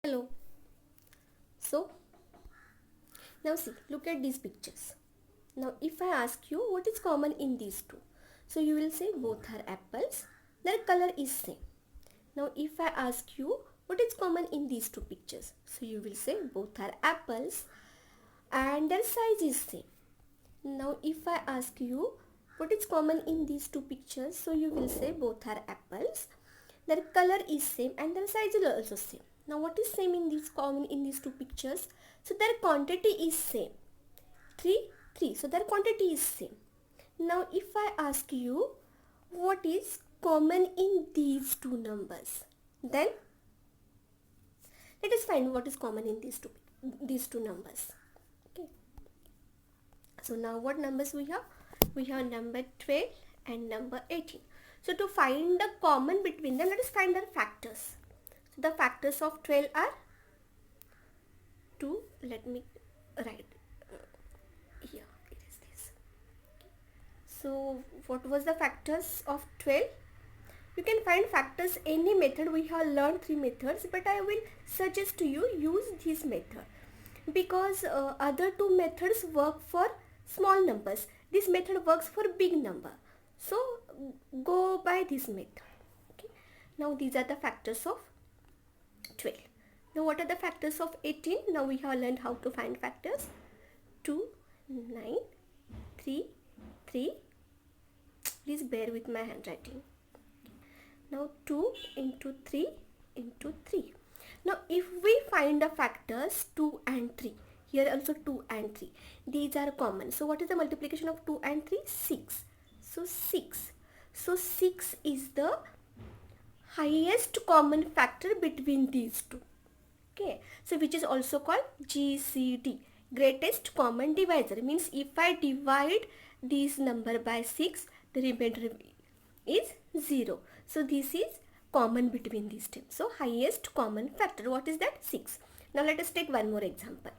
Hello. So now see, look at these pictures. Now if I ask you what is common in these two, so you will say both are apples, their color is same. Now if I ask you what is common in these two pictures, so you will say both are apples and their size is same. Now if I ask you what is common in these two pictures, so you will say both are apples, their color is same and their size is also same. Now what is same in these common in these two pictures? So their quantity is same. 3, 3. So their quantity is same. Now if I ask you what is common in these two numbers, then let us find what is common in these two numbers. Okay. So now what numbers we have? We have number 12 and number 18. So to find the common between them, let us find their factors. So the factors of 12 are 2. Let me write here. It is this. So what was the factors of 12? You can find factors any method. We have learned 3 methods, but I will suggest to you use this method because other 2 methods work for small numbers. This method works for big number. So go by this method. Okay. Now these are the factors of 12. Now what are the factors of 18? Now we have learned how to find factors. 2, 9, 3, 3. Please bear with my handwriting. Now 2 into 3 into 3. Now if we find the factors 2 and 3, here also 2 and 3, these are common. So what is the multiplication of 2 and 3? 6. So 6. So 6 is the highest common factor between these two. Okay. So which is also called GCD, greatest common divisor. Means if I divide this number by 6, the remainder is 0. So this is common between these two. So highest common factor. What is that? 6. Now let us take one more example.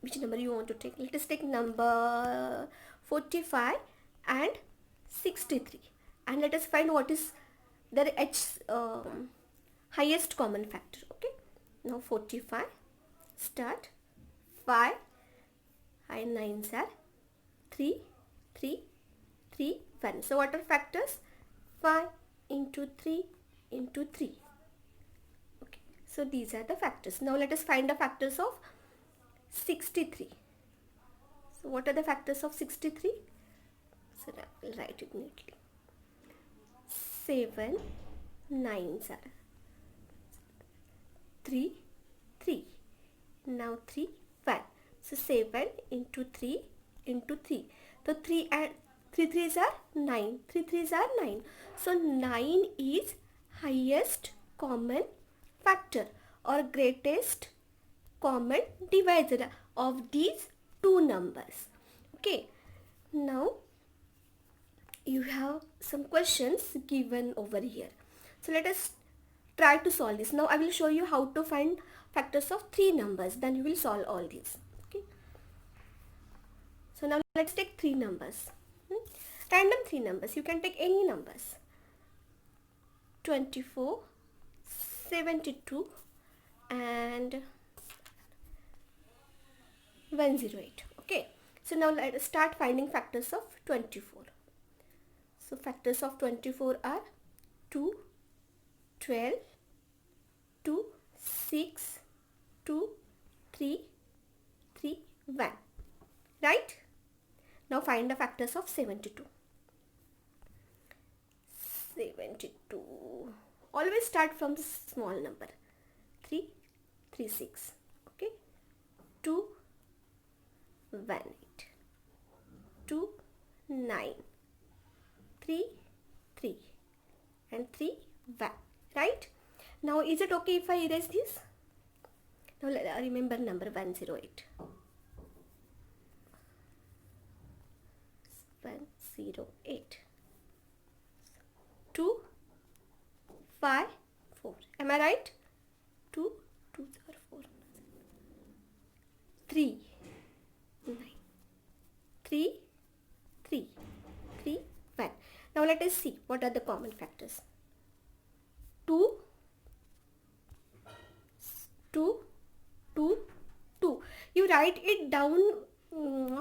Which number you want to take? Let us take number 45 and 63. And let us find what is their highest common factor. Okay. Now 45. Start. 5 and 9s are 3, 3, 3, 1. So what are factors? 5 into 3 into 3. Okay. So these are the factors. Now let us find the factors of 63. So what are the factors of 63? So I will write it neatly. 7 9s are 3, 3. Now 3, 1. So 7 into 3 into 3. So 3 and 3 3s are 9. 3 3s are 9. So 9 is highest common factor or greatest common divisor of these two numbers. Okay. Now you have some questions given over here. So let us try to solve this. Now I will show you how to find factors of 3 numbers. Then you will solve all these. Okay. So now let's take 3 numbers. Random 3 numbers. You can take any numbers. 24, 72 and 108. Okay. So now let us start finding factors of 24. So factors of 24 are 2, 12, 2, 6, 2, 3, 3, 1. Right? Now find the factors of 72. 72. Always start from the small number. 3, 3, 6. Okay. 2, 1, 8. 2, 9. 3, 3. And 3, 1. Right? Now is it okay if I erase this? Now remember number 108. 108. 2, 5, 4. Am I right? 2, 2 are 4. 3, 9. 3, 3. 3, 1. Now let us see what are the common factors. 2, write it down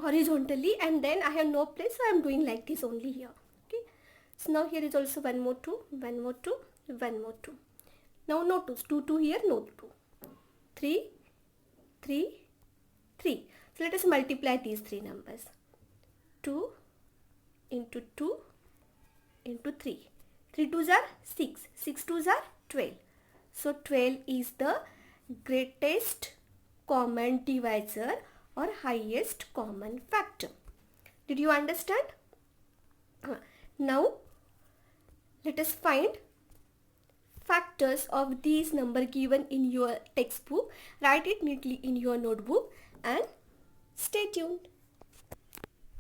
horizontally, and then I have no place, so I am doing like this only here. Okay. So now here is also one more 2, one more 2, one more 2. Now no 2, 2 here, no 2. 3, 3, 3. So let us multiply these three numbers. 2 into 2 into 3. 3 2s are 6. 6 2s are 12. So 12 is the greatest common divisor or highest common factor. Did you understand? Now let us find factors of these number given in your textbook. Write it neatly in your notebook and stay tuned.